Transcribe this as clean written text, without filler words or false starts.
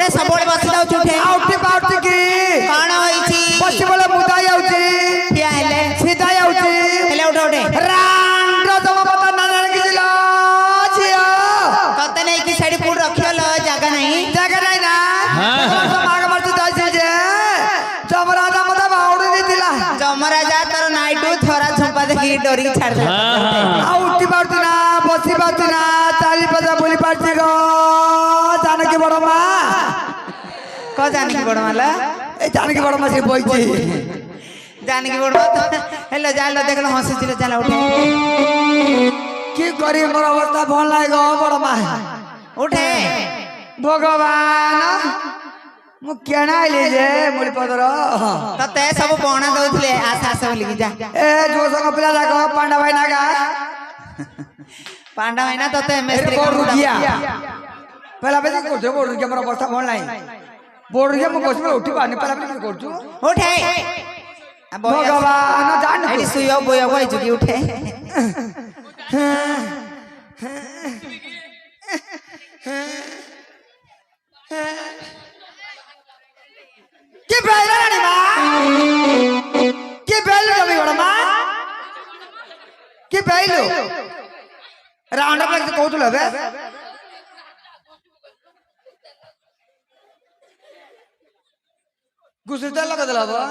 उठे सब बसी जाऊ उठे उठी पाउठी की कौन होईची बसी बोले मुदा जाउची क्या हेले सीधा जाउची हेले उठे उठे रांड जब पता ना जाने की जिला छिया कत नहीं कि साड़ी फूड रखियो ल जगह नहीं ना तो माग मरती जाई जे जब राजा मत बाउडी दी दिला जमरा जा तर नाइटू थोड़ा झुंपा देखी डोरी छाड़ दे उठी पाउठी ना बसी पाउठी ना चाली पजा बोली पाउठी गो जानकी बड़ मां को जानकी बड़ माला ए जानकी बड़ मां से बोईची जानकी बड़ मां हेलो जा लो देख लो हंसी चिले चला उठे की करी मोर अवस्था भल लाग गो बड़ मां उठे भगवान मु केना आइले जे मुली पदर तते सब बणा दउथले आशा आशा बोली जा ए जो संग पिला जाको पांडा भाई नागा पांडा भाई ना तते मेस्त्री बोर रुकिया पहला बेसी करछो बोर रुकिया मोर अवस्था भल नाही बोर रुकिया मु बस में उठी पानी पहला बेसी करछो उठे भगवान जान एडी सुयो बोयो होई जुकी उठे के बेला रानी मां के बेलो रवि बड़ मां के बेलो राउंड अप लगते कहतु लबे गुस्सा लगा दला बा